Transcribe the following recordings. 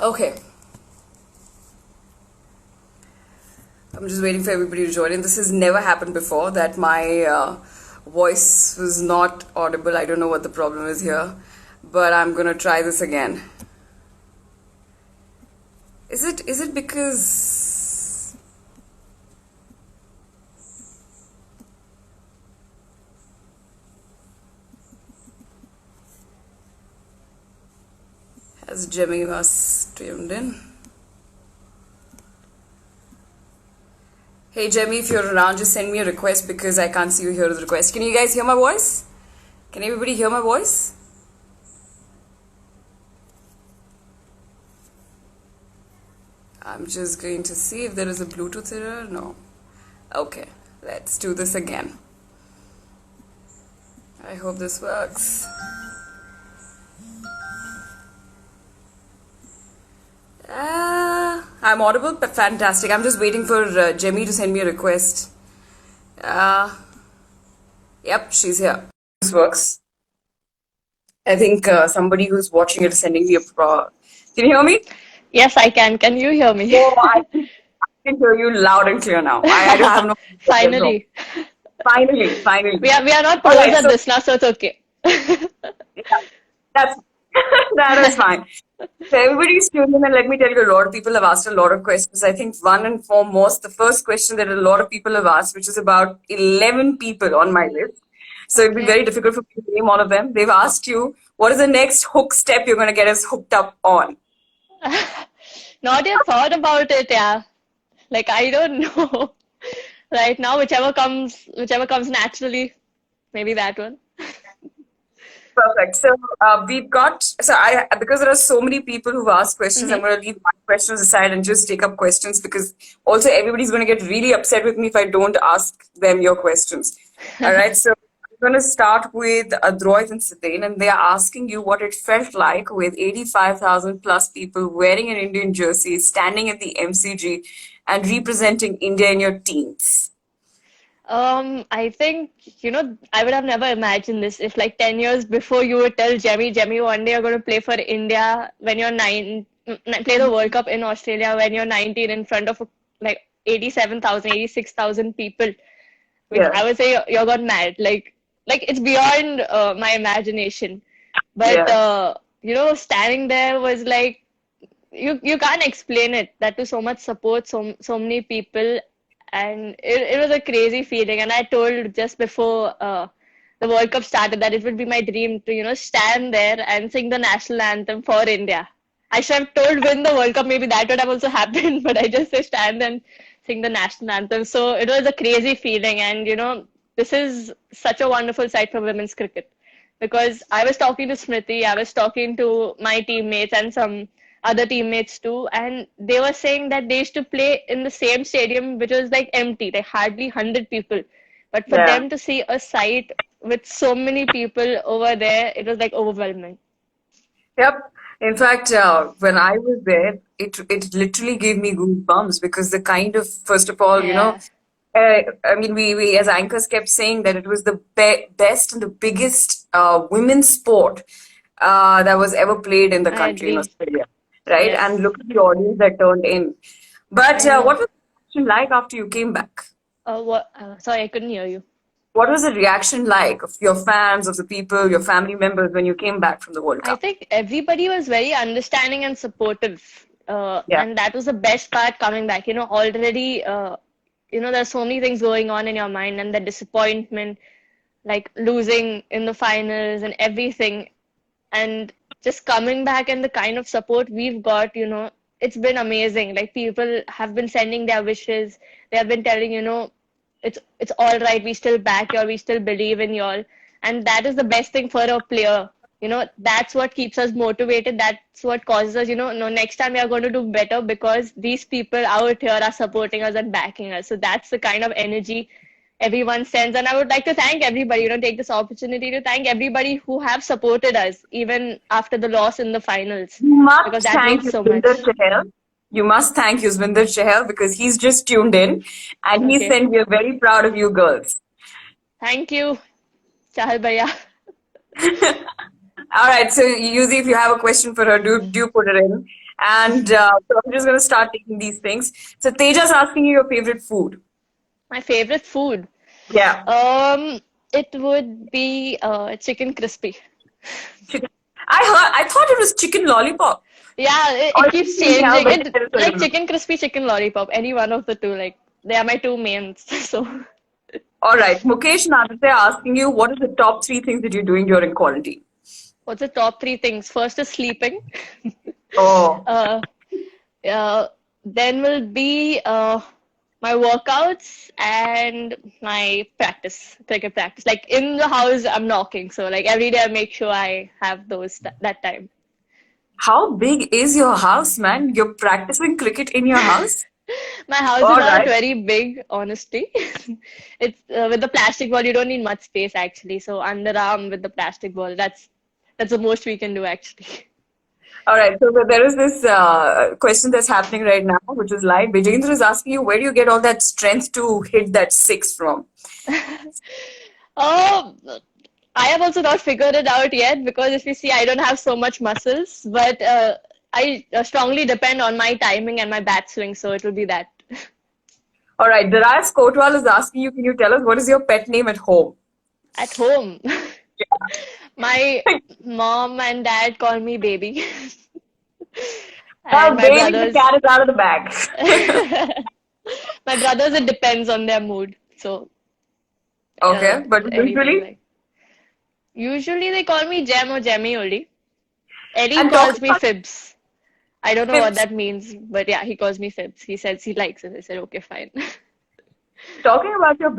Okay, I'm just waiting for everybody to join in. This has never happened before that my voice was not audible. I don't know what the problem is here, but I'm gonna try this again. Is it because has Jemimah tuned in? Hey Jemmy, if you're around, just send me a request because I can't see you hear the request. Can you guys hear my voice? Can everybody hear my voice? I'm just going to see if there is a Bluetooth error. No. Okay, let's do this again. I hope this works. I'm audible, but fantastic. I'm just waiting for Jemmy to send me a request. Yep, she's here. This works. I think somebody who's watching it is sending me a Can you hear me? Yes, I can. Can you hear me? Oh, I can hear you loud and clear now. I don't have no problem. No. Finally. Finally. We are not All pros right, at so this now, so it's okay. yeah, that's that is fine. So everybody's tuned in, and let me tell you, a lot of people have asked a lot of questions. I think one and foremost, the first question that a lot of people have asked, which is about 11 people on my list. So it'd be Okay. very difficult for me to name all of them. They've asked you, what is the next hook step you're going to get us hooked up on? Not yet thought about it, yeah. Like I don't know. Right now, whichever comes naturally, maybe that one. Perfect. So because there are so many people who've asked questions, I'm Mm-hmm. going to leave my questions aside and just take up questions because also everybody's going to get really upset with me if I don't ask them your questions. All right. So I'm going to start with Adroit and Sitain, and they are asking you what it felt like with 85,000 plus people wearing an Indian jersey, standing at the MCG, and representing India in your teams. I think, I would have never imagined this if like 10 years before you would tell Jemmy, one day you're going to play for India when you're play the World Cup in Australia when you're 19 in front of like 87,000, 86,000 people. I mean, Yeah. I would say you're gone mad. Like it's beyond my imagination. But, Yeah. standing there was like, you can't explain it. That to so much support, so many people, and it was a crazy feeling. And I told just before the World Cup started that it would be my dream to stand there and sing the national anthem for India. I should have told win the World Cup. Maybe that would have also happened, but I just say stand and sing the national anthem. So it was a crazy feeling, and this is such a wonderful sight for women's cricket because I was talking to Smriti, I was talking to my teammates and some other teammates too, and they were saying that they used to play in the same stadium which was like empty, like hardly 100 people. But for Yeah. them to see a site with so many people over there, it was like overwhelming. Yep. In fact, when I was there, it literally gave me goosebumps because the kind of, first of all, Yeah, I mean, we as anchors kept saying that it was the best and the biggest women's sport that was ever played in the I country in agree. Australia, right? And Yes, look at the audience that turned in. But I know. what was the reaction like after you came back? What? Sorry, I couldn't hear you. What was the reaction like of your fans, of the people, your family members when you came back from the World I Cup? think everybody was very understanding and supportive. Yeah. And that was the best part coming back. Already, there's so many things going on in your mind and the disappointment, like losing in the finals and everything. And just coming back and the kind of support we've got, it's been amazing. Like people have been sending their wishes. They have been telling, it's all right. We still back y'all. We still believe in y'all. And that is the best thing for a player. That's what keeps us motivated. That's what causes us, no, next time we are going to do better because these people out here are supporting us and backing us. So that's the kind of energy everyone sends. And I would like to thank everybody, take this opportunity to thank everybody who have supported us, even after the loss in the finals, You because must that thank means so much. Yusvinder Chahal. You must thank Yusvinder Chahal because he's just tuned in and he Okay. said we are very proud of you girls. Thank you, Chahal Bhaiya. All right, so Yuzi, if you have a question for her, do put it in. And so I'm just going to start taking these things. So Teja's asking you your favorite food. My favorite food. Yeah. Um, it would be chicken crispy. Chicken. I thought it was chicken lollipop. Yeah, Or it is it keeps something else, changing. but It I like don't know. chicken crispy, chicken lollipop. Any one of the two. Like they are my two mains. So, All right. Mukesh and Aditya are asking you what are the top three things that you're doing during quarantine? what's the top three things? First is sleeping. Oh, uh, uh, then will be my workouts and my practice, cricket practice. Like in the house, I'm knocking. So like every day, I make sure I have those that time. how big is your house, man? You're practicing cricket in your house? My house is All not right. very big, honestly. It's with the plastic ball, you don't need much space actually. So underarm with the plastic ball, that's the most we can do actually. All right. So there is this question that's happening right now, which is live. Vijendra is asking you, where do you get all that strength to hit that six from? Oh, I have also not figured it out yet because if you see, I don't have so much muscles, but I strongly depend on my timing and my bat swing, so it will be that. All right. Darius Kotwal is asking you, can you tell us what is your pet name at home? At home, my Yeah. mom and dad call me baby, and Well, my baby, the brothers. cat is out of the bag. My brothers, it depends on their mood. So, Okay. But anything usually, like. Usually they call me Jem or Jemmy only. Eddie and talking calls me about Fibs. I don't know what Pips, that means, but yeah, he calls me Fibs. He says he likes it. I said, okay, fine. talking about your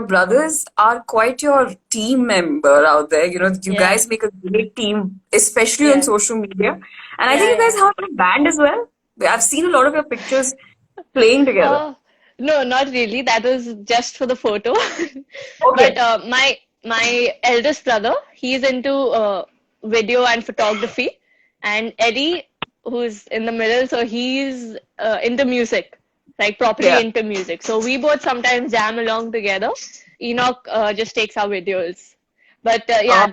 brothers are quite your team member out there. You know, you Yeah, guys make a great team, especially on yeah, social media. And I think yeah, you guys yeah. have a band as well. I've seen a lot of your pictures playing together. Uh, no, not really. That was just for the photo. But Okay. my eldest brother, he's into video and photography, and Eddie, who's in the middle, so he's into music, like properly Yeah. into music. So we both sometimes jam along together. Enoch just takes our videos. But Uh, yeah,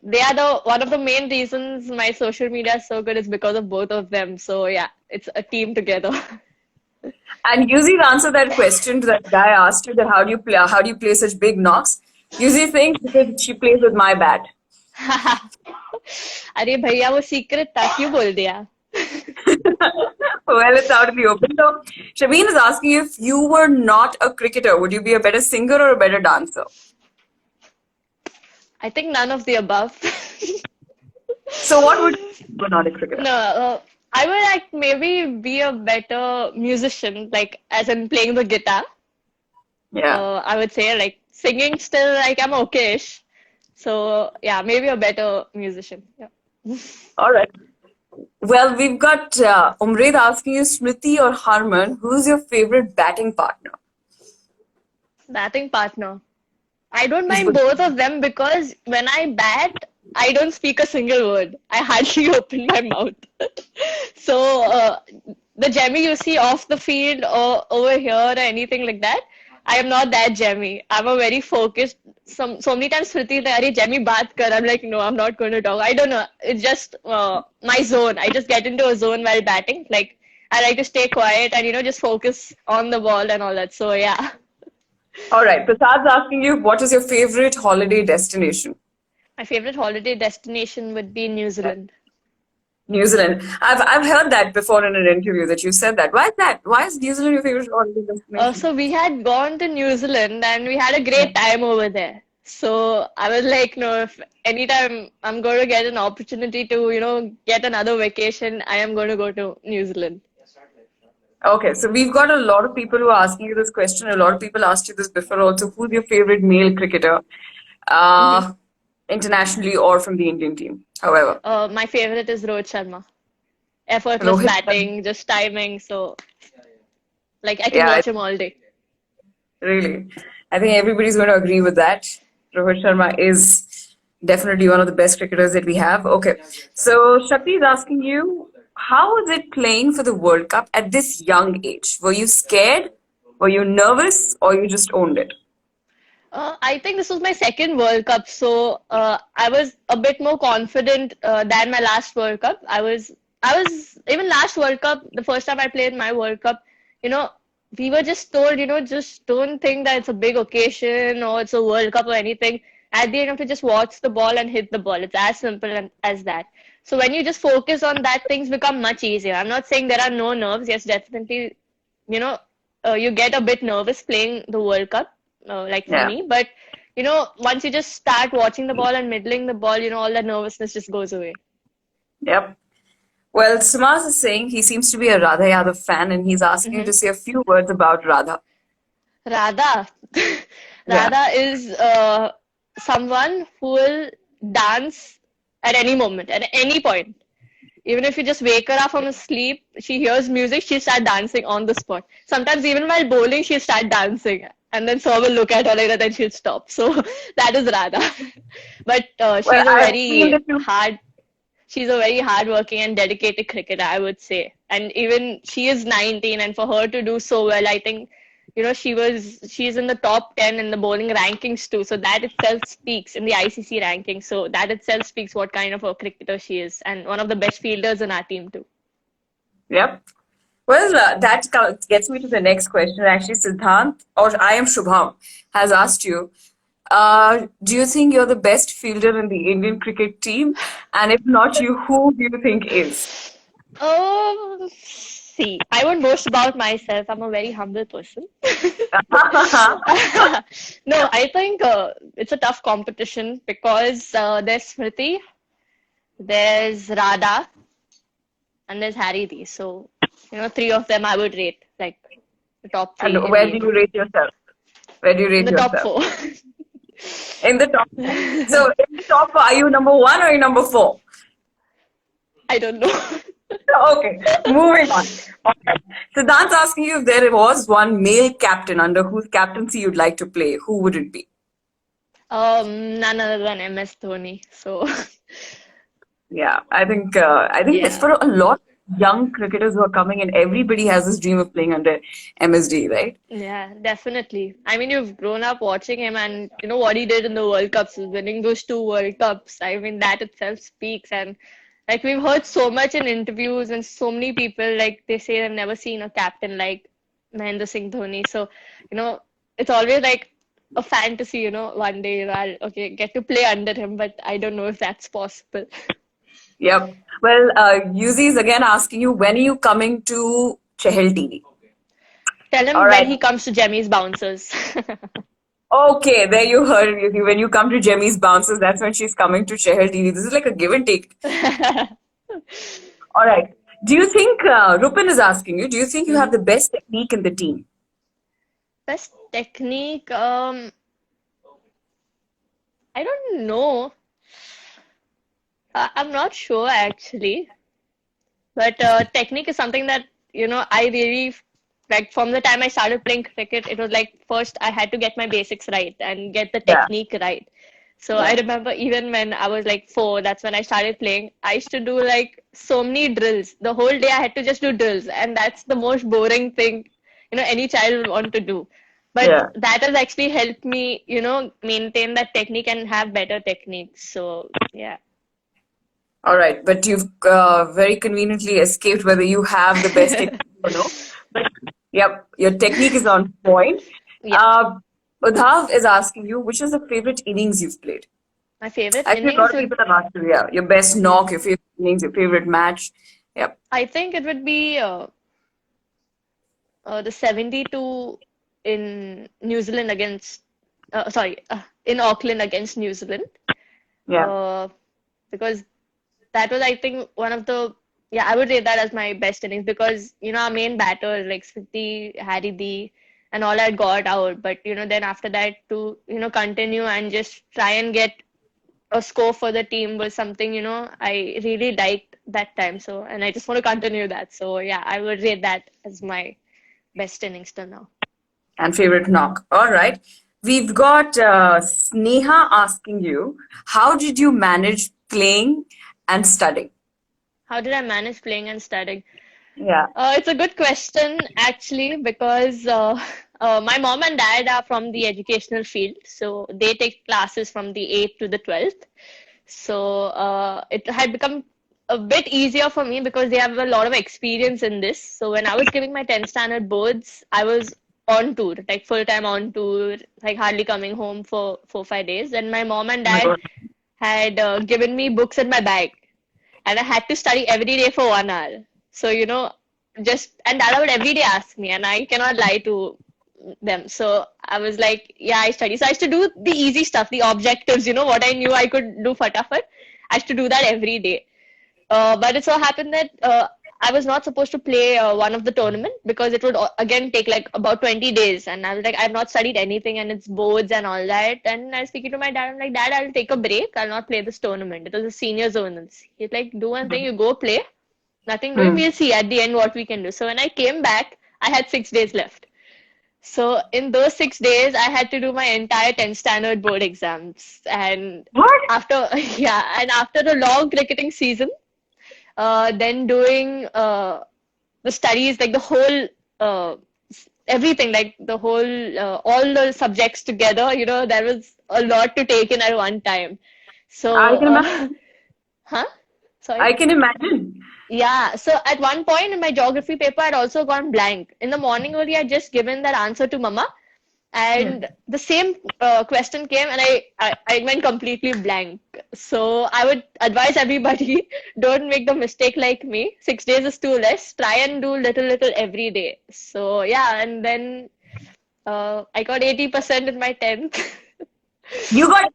they are the one of the main reasons my social media is so good is because of both of them. So yeah, it's a team together. and Yuzi answer that question to that guy asked you that how do you play such big knocks? Yuzi thinks because she plays with my bat. अरे भैया वो secret था क्यों बोल दिया Well, it's out in the open. So, Shabeen is asking you if you were not a cricketer, would you be a better singer or a better dancer? I think none of the above. So, what would you do if you were not a cricketer? No, I would like maybe be a better musician, like as in playing the guitar. Yeah. I would say like singing still like I'm okay-ish. So yeah, maybe a better musician. Yeah. All right. Well, we've got Umred asking you, Smriti or Harman, who's your favorite batting partner? Batting partner. I don't Who's mind good? both of them because when I bat, I don't speak a single word. I hardly open my mouth. So the Jemmy you see off the field or over here or anything like that, I am not that Jemmy. I'm a very focused. So many times Smriti is like, "Arey Jemmy, baat kar." I'm like, no, I'm not going to talk. I don't know. It's just my zone. I just get into a zone while batting. Like I like to stay quiet and just focus on the ball and all that. So yeah. All right. Prasad's asking you, what is your favorite holiday destination? My favorite holiday destination would be New Zealand. New Zealand. I've heard that before in an interview that you said that. Why is that? Why is New Zealand your favorite holiday destination? So we had gone to New Zealand and we had a Yeah. great time over there. So I was like, no, if anytime I'm going to get an opportunity to, get another vacation, I am going to go to New Zealand. Okay, so we've got a lot of people who are asking you this question. A lot of people asked you this before also. Who's your favorite male cricketer, Hmm uh, internationally or from the Indian team? However, My favorite is Rohit Sharma. Effortless Rohit. batting, just timing. So, like, I can Yeah, watch him all day. really. I think everybody's going to agree with that. Rohit Sharma is definitely one of the best cricketers that we have. Okay, so Shakti is asking you, how was it playing for the World Cup at this young age? Were you scared? Were you nervous? Or you just owned it? I think this was my second World Cup, so I was a bit more confident than my last World Cup. I was even last World Cup, the first time I played my World Cup, you know, we were just told, just don't think that it's a big occasion or it's a World Cup or anything. At the end of it, just watch the ball and hit the ball. It's as simple as that. So when you just focus on that, things become much easier. I'm not saying there are no nerves. Yes, definitely, you know, you get a bit nervous playing the World Cup, like for Yeah. me. But, once you just start watching the ball and middling the ball, all that nervousness just goes away. Yep. Well, Sumas is saying he seems to be a Radha Yadav fan and he's asking you Hmm. to say a few words about Radha. Radha. Yeah. Radha is someone who will dance at any moment, at any point. Even if you just wake her up from her sleep, she hears music, she'll start dancing on the spot. Sometimes even while bowling, she'll start dancing. And then Sir will look at her like that, then she'll stop. So that is Radha. But Well, I've seen that you. she's a very hardworking and dedicated cricketer, I would say. And even she is 19, and for her to do so well, I think, she's in the top 10 in the bowling rankings too. So that itself speaks in the ICC rankings. So that itself speaks what kind of a cricketer she is, and one of the best fielders in our team too. Yep. Well, gets me to the next question. Actually, Siddhant, or I am Shubham, has asked you, do you think you're the best fielder in the Indian cricket team? And if not you, who do you think is? See, I won't boast about myself. I'm a very humble person. No, I think it's a tough competition because there's Smriti, there's Radha, and there's Harry D. So, three of them I would rate like the top three And in where the do Indian you rate team. yourself? Where do you In rate the top yourself? four. In the top four. So, in the top four, are you number one or are you number four? I don't know. Okay, moving on. Okay. Siddhant's asking you if there was one male captain under whose captaincy you'd like to play, who would it be? None other than MS Dhoni. So, Yeah, I think it's yeah. for a lot of young cricketers who are coming in. Everybody has this dream of playing under MSD, right? Yeah, definitely. I mean, you've grown up watching him, and you know what he did in the World Cups, winning those two World Cups. I mean, that itself speaks. And like we've heard so much in interviews, and so many people like they say they've never seen a captain like Mahendra Singh Dhoni. So, you know, it's always like a fantasy. One day I'll get to play under him, but I don't know if that's possible. Yep. Well, Yuzi is again asking you, when are you coming to Chehel TV? Tell All him when right. he comes to Jemmy's Bouncers. Okay, there you heard. Yuzi. When you come to Jemmy's Bounces, that's when she's coming to Chehel TV. This is like a give and take. All right. Do you think, Rupin is asking you, do you think you have Mhm. the best technique in the team? Best technique, I don't know. I'm not sure actually, but technique is something that I really like. From the time I started playing cricket, it was like first I had to get my basics right and get the Yeah, technique right. So I yeah. remember even when I was like 4, that's when I started playing. I used to do like so many drills. The whole day I had to just do drills, and that's the most boring thing any child would want to do. But Yeah. that has actually helped me, maintain that technique and have better techniques. So yeah. All right. But you've very conveniently escaped whether you have the best technique or no. But yep, your technique is on point. Yeah. Uh, Udhav is asking you, which is the favorite innings you've played? My favorite Actually, a lot innings of would, people have asked you, yeah, your best knock, your favorite innings, your favorite match. Yep. I think it would be the 72 in New Zealand against, in Auckland against New Zealand. Yeah. Uh, because that was, I think, one of the, yeah, I would rate that as my best innings because, our main batter, like Smriti, Harry D, and all had got out. But, then after that to, continue and just try and get a score for the team was something, I really liked that time. So, and I just want to continue that. So, yeah, I would rate that as my best innings till now. And favorite knock. All right. We've got Sneha asking you, how did you manage playing and studying? How did I manage playing and studying? Yeah. It's a good question, actually, because my mom and dad are from the educational field. So they take classes from the 8th to the 12th. So it had become a bit easier for me because they have a lot of experience in this. So when I was giving my 10th standard boards, I was on tour, like full time on tour, like hardly coming home for 4 5 days. And my mom and Oh my dad God. had given me books in my bag, and I had to study every day for 1 hour. So, just, and Dada would every day ask me, and I cannot lie to them. So I was like, yeah, I study. So I used to do the easy stuff, the objectives, what I knew I could do fatafat. I used to do that every day. But it so happened that I was not supposed to play one of the tournament because it would again take like about 20 days. And I was like, I've not studied anything and it's boards and all that. And I was speaking to my dad. I'm like, Dad, I'll take a break. I'll not play this tournament. It was a senior zonals. He's like, do one thing, you go play. Nothing doing. Hmm. We'll see at the end what we can do. So when I came back, I had 6 days left. So in those 6 days, I had to do my entire 10th standard board exams. And What? after, yeah, and after a long cricketing season, then doing the studies, like the whole everything, like the whole all the subjects together. There was a lot to take in at one time. I So, can imagine. huh? Sorry. I can imagine. Yeah, so at one point in my geography paper, I'd also gone blank. In the morning only, I'd just given that answer to Mama, Hmm. and the same question came, and I went completely blank. So I would advise everybody, don't make the mistake like me. 6 days is too less. Try and do little every day. So yeah, and then I got 80% in my 10th. You got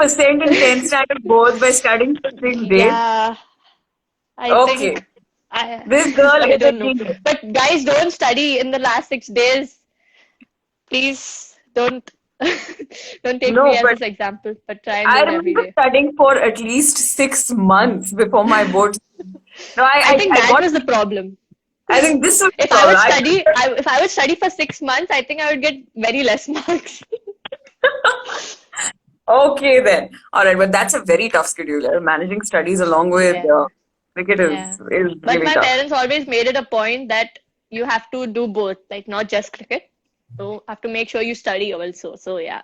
50% in 10th standard boards by studying for 6 days. Yeah, I Okay. think I This girl I is a don't know. genius. But guys, don't study in the last 6 days. Please don't don't take me No, as but this example, but try and do I it every remember day. studying for at least 6 months before my boards. No, I think I that got, was the problem. I think this was the If I problem. would study, if I would study for 6 months, I think I would get very less marks. Okay then. All right, but that's a very tough schedule. Managing studies along with Yeah, cricket yeah. is But really my tough. parents always made it a point that you have to do both, like not just cricket. So have to make sure you study also. So yeah.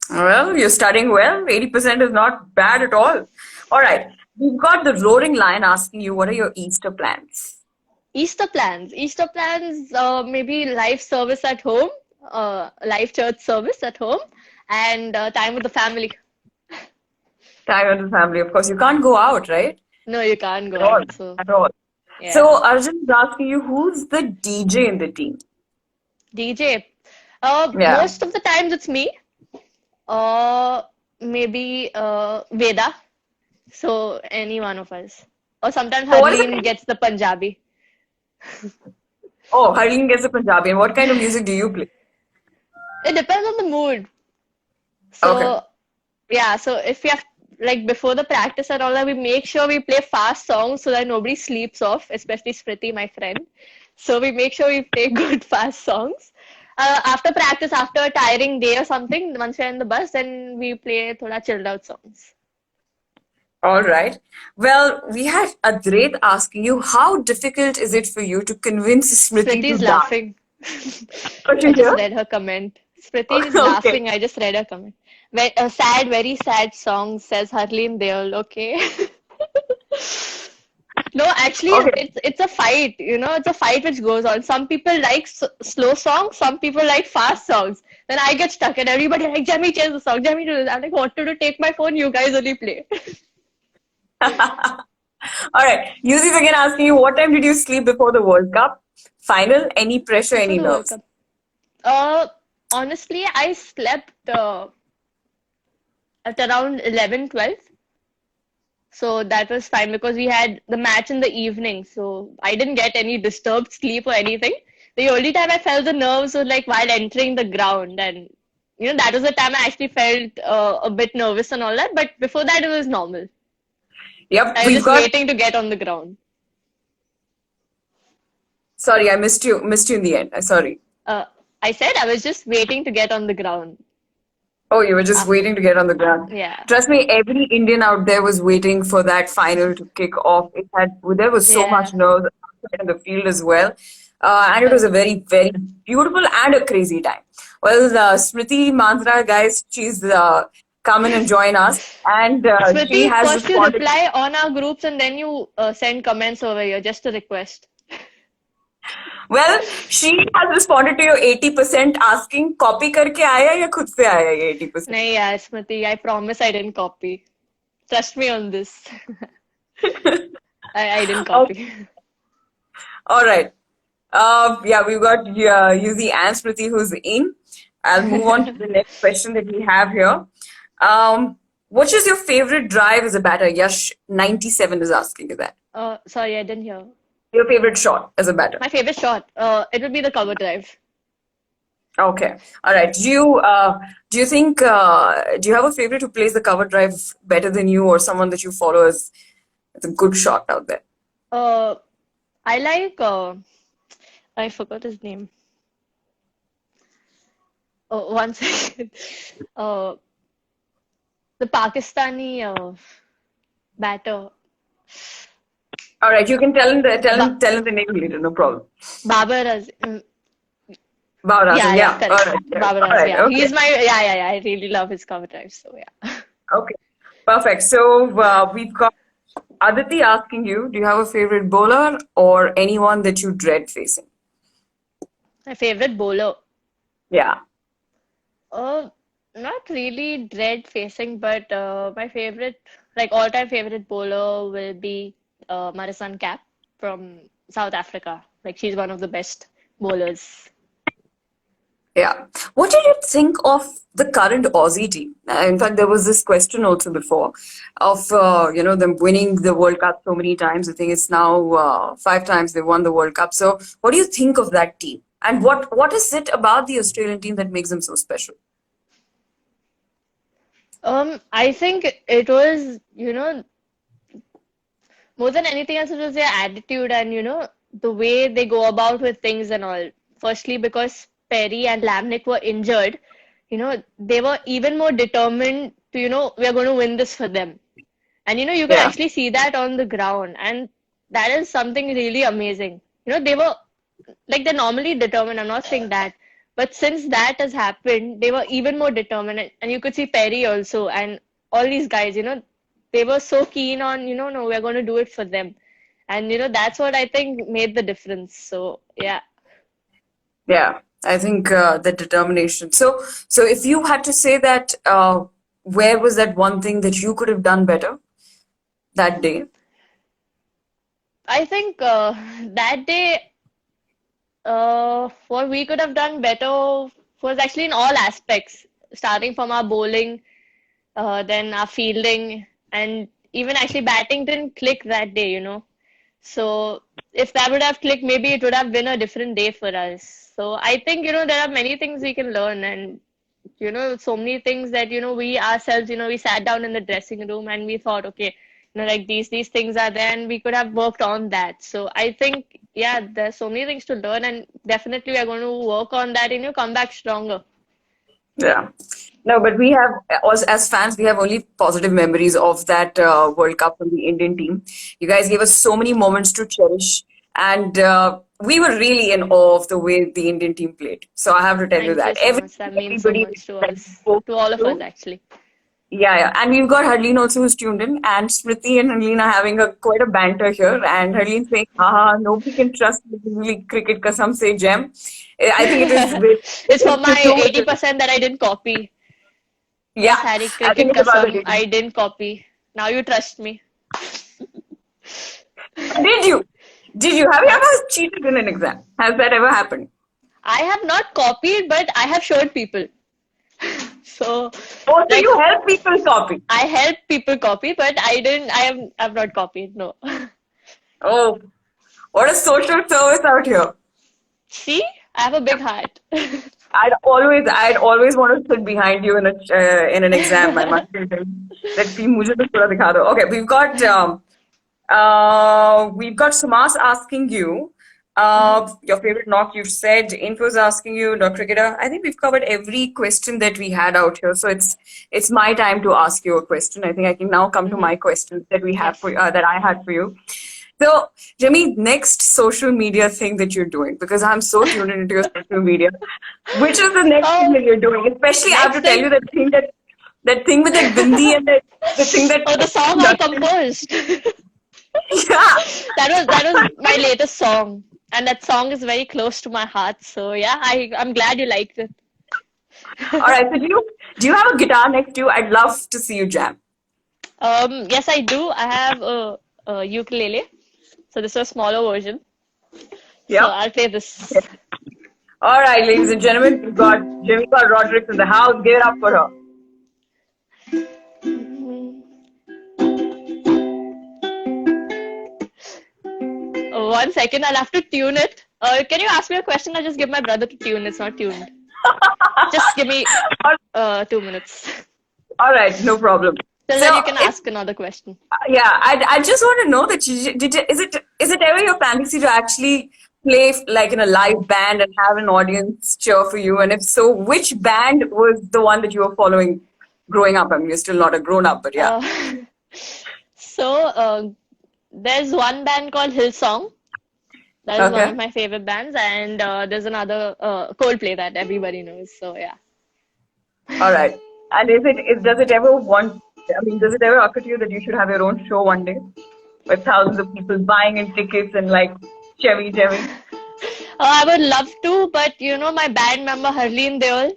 Well, you're studying well. 80% is not bad at all. All right. We've got the roaring lion asking you, what are your Easter plans? Easter plans. Easter plans, maybe live service at home, live church service at home, and time with the family. Time with the family, of course. You can't go out, right? No, you can't go At all. out. So, At all. yeah. So Arjun is asking you, who's the DJ in the team? DJ. Yeah. Most of the times it's me, or maybe Veda. So, any one of us. Or sometimes So what is Harleen it? gets the Punjabi. Oh, Harleen gets the Punjabi. And what kind of music do you play? It depends on the mood. Okay. So, yeah, so if we have like before the practice and all that, we make sure we play fast songs so that nobody sleeps off, especially Smriti, my friend. So we make sure we play good fast songs. After practice, after a tiring day or something, once we're in the bus, then we play thoda chilled out songs. All right. Well, we had Adret asking you, how difficult is it for you to convince Smriti Smriti to is dance? laughing. What I you just hear? read her comment. Smriti is Okay. laughing. I just read her comment. A sad, very sad song, says Harleen Deol. Okay. No, actually, Okay. it's a fight. It's a fight which goes on. Some people like slow songs. Some people like fast songs. Then I get stuck, and everybody like, Jamie, change the song. Jamie, do this. I'm like, what to do? Take my phone. You guys only play. All right. Yusuf again asking you, what time did you sleep before the World Cup final? Any pressure, Before any the World nerves? Cup. Uh, Honestly, I slept at around 11, 12. So that was fine because we had the match in the evening. So I didn't get any disturbed sleep or anything. The only time I felt the nerves was like while entering the ground. And, that was the time I actually felt a bit nervous and all that. But before that, it was normal. Yep, I was we've just got. waiting to get on the ground. Sorry, I missed you in the end. Sorry. Uh, I said I was just waiting to get on the ground. Oh, you were just After, waiting to get on the ground. yeah. Trust me, every Indian out there was waiting for that final to kick off. There was so much Yeah. nerves outside in the field as well. And it was a very, very beautiful and a crazy time. Well, Smriti Mandra, guys, she's come in and join us. And she Smriti, has first you responded. reply on our groups and then you send comments over here. Just a request. Well, she has responded to your 80% asking, copy करके आया या खुद से आया ये 80%? नहीं यार Smriti, I promise I didn't copy. Trust me on this. I didn't Okay. copy. All right. Yeah, we've got Yuzi and Smriti who's in. I'll move on to the next question that we have here. What is your favorite drive as a batter? Yash 97 is asking you that. Sorry, I didn't hear. Your favorite shot as a batter? My favorite shot. It would be the cover drive. Okay. All right. Do you think do you have a favorite who plays the cover drive better than you, or someone that you follow as a good shot out there? I like. I forgot his name. Oh, one second. The Pakistani batter. All right, you can tell him the name later, no problem. Babar Azim. Babar Azim, yeah. correct. All right, yeah. Babar All Azim, right, yeah. okay. He's my, yeah. I really love his cover drive, so yeah. Okay, perfect. So we've got Aditi asking you, do you have a favorite bowler or anyone that you dread facing? My favorite bowler. Yeah. Not really dread facing, but my favorite, like all-time favorite bowler will be Marisan Cap from South Africa. Like she's one of the best bowlers. Yeah. What did you think of the current Aussie team? In fact, there was this question also before of them winning the World Cup so many times. I think it's now 5 times they won the World Cup. So, what do you think of that team? And what is it about the Australian team that makes them so special? I think it was, more than anything else, it was their attitude and, the way they go about with things and all. Firstly, because Perry and Lamnick were injured, they were even more determined to, we are going to win this for them. And, you can Yeah. actually see that on the ground. And that is something really amazing. They were, like, they're normally determined. I'm not saying that. But since that has happened, they were even more determined. And you could see Perry also and all these guys, they were so keen on, no, we're going to do it for them. And, that's what I think made the difference. So, yeah. Yeah, I think the determination. So if you had to say that, where was that one thing that you could have done better that day? I think that day, what we could have done better was actually in all aspects, starting from our bowling, then our fielding, and even actually batting didn't click that day. So if that would have clicked, maybe it would have been a different day for us. So I think, there are many things we can learn and, so many things that, we ourselves, we sat down in the dressing room and we thought, okay, like these things are there and we could have worked on that. So I think, yeah, there's so many things to learn and definitely we are going to work on that and come back stronger. Yeah. No, but we have, as fans, we have only positive memories of that World Cup from the Indian team. You guys gave us so many moments to cherish, and we were really in awe of the way the Indian team played. So I have to tell you Thank you that. so much. That means so much to us, to all of us actually. Yeah. And we've got Harleen also who's tuned in, and Smriti and Harleen are having quite a banter here. And Harleen saying, haha, nobody can trust me, cricket kasam se Gem. I think it is It's for my 80% that I didn't copy. Yeah, Yes, Harry, I think cricket it's about kasam, I didn't copy. Now you trust me. Did you? Have you ever cheated in an exam? Has that ever happened? I have not copied, but I have showed people. So, so you help people copy? I help people copy, but I have not copied, no. Oh, what a social service out here. See, I have a big heart. I'd always want to sit behind you in an exam. I must say, let's see, mujhe to pura dikha do. Okay, we've got Sumas asking you your favorite knock. You've said Info's asking you, Dr. Cricketer. I think we've covered every question that we had out here. So it's my time to ask you a question. I think I can now come to my questions that we have that I had for you. So, Jimmy, next social media thing that you're doing, because I'm so tuned into your social media, which is the next thing that you're doing? Especially, I have to tell you that thing that That thing with that bindi and the thing that. Oh, the song I composed. Yeah. That was my latest song, and that song is very close to my heart. So yeah, I'm glad you liked it. All right. So do you have a guitar next to you? I'd love to see you jam. Yes, I do. I have a ukulele. So this is a smaller version. So Yeah. I'll play this. All right, ladies and gentlemen, we've got Jemimah Rodriguez in the house. Give it up for her. One second, I'll have to tune it. Can you ask me a question? I'll just give my brother to tune. It's not tuned. Just give me 2 minutes. All right, no problem. Till then, you can ask another question. Yeah, I just want to know that is it ever your fantasy to actually play like in a live band and have an audience cheer for you? And if so, which band was the one that you were following growing up? I mean, you're still not a grown up, but yeah. So there's one band called Hillsong. That is one of my favorite bands, and there's another Coldplay that everybody knows. So yeah. All right. And does it ever occur to you that you should have your own show one day with thousands of people buying in tickets and like Chevy? I would love to, but my band member Harleen Deol,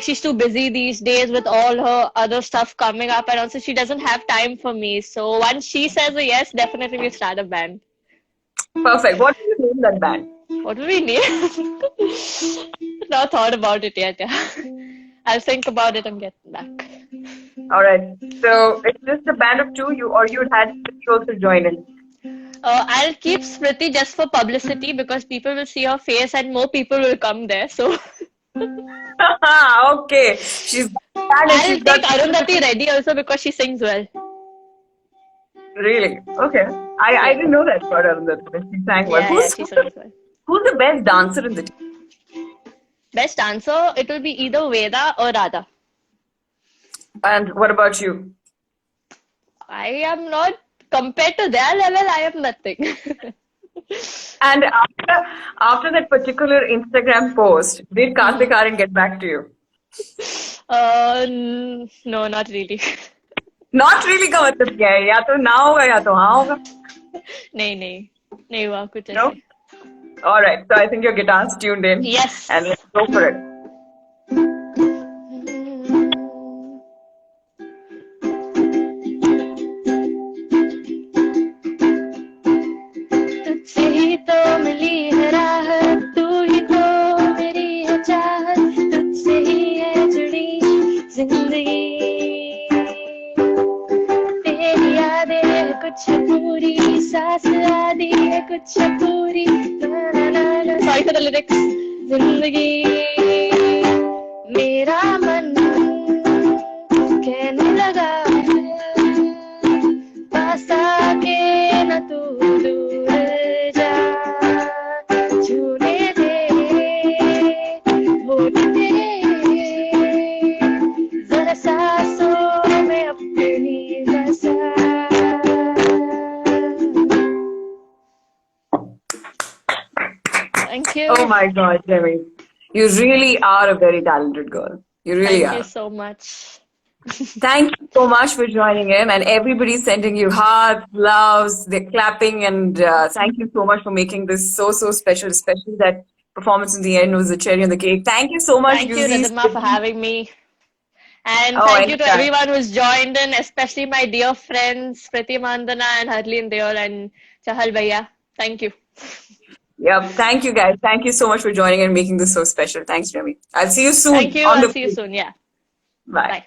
she's too busy these days with all her other stuff coming up, and also she doesn't have time for me. So once she says a yes, definitely we start a band. Perfect. What do you name that band? What do we name? Not thought about it yet. Yeah. I'll think about it and get back. All right. So it's just a band of two, you'd had people to join in. I'll keep Smriti just for publicity because people will see her face and more people will come there. So. Okay. I'll take Arundhati ready also because she sings well. Really? Okay. I didn't know that about Arundhati. She sang well. Yeah, she sings well. Who's the best dancer in the team? Best dancer, it will be either Veda or Radha. And what about you? I am not, compared to their level, I am nothing. And after that particular Instagram post, did Karthik Aryan get back to you? No, not really. Not really का मतलब क्या है? या तो ना होगा या तो हाँ होगा. नहीं हुआ कुछ No? ऐसे. All right. So I think your guitar's tuned in. Yes. And let's go for it. तुझसे ही तो मिली है राहत, तू ही तो मेरी है चाहत, तुझसे ही है जुड़ी जिंदगी. तेरी यादें है कुछ पूरी, सांस आधी है कुछ पूरी. Sorry for the lyrics. जिंदगी मेरा मन कहने लगा पास आके न तू दूर जा, छूने दे होठ तेरे जरा सांसों में अपनी बसा. Thank you. Oh my God, Jemmy. You really are a very talented girl. You really are. Thank you so much. Thank you so much for joining in, and everybody's sending you hearts, loves, they're clapping, and thank you so much for making this so special, especially that performance in the end was the cherry on the cake. Thank you so much. Thank you, Ridhima, for having me. And thank you to everyone who's joined in, especially my dear friends, Priti Mandana and Harleen Deol and Chahal Bhaiya. Thank you. Yeah, thank you guys. Thank you so much for joining and making this so special. Thanks, Jemmy. I'll see you soon. Thank you. I'll see you soon. Yeah. Bye. Bye.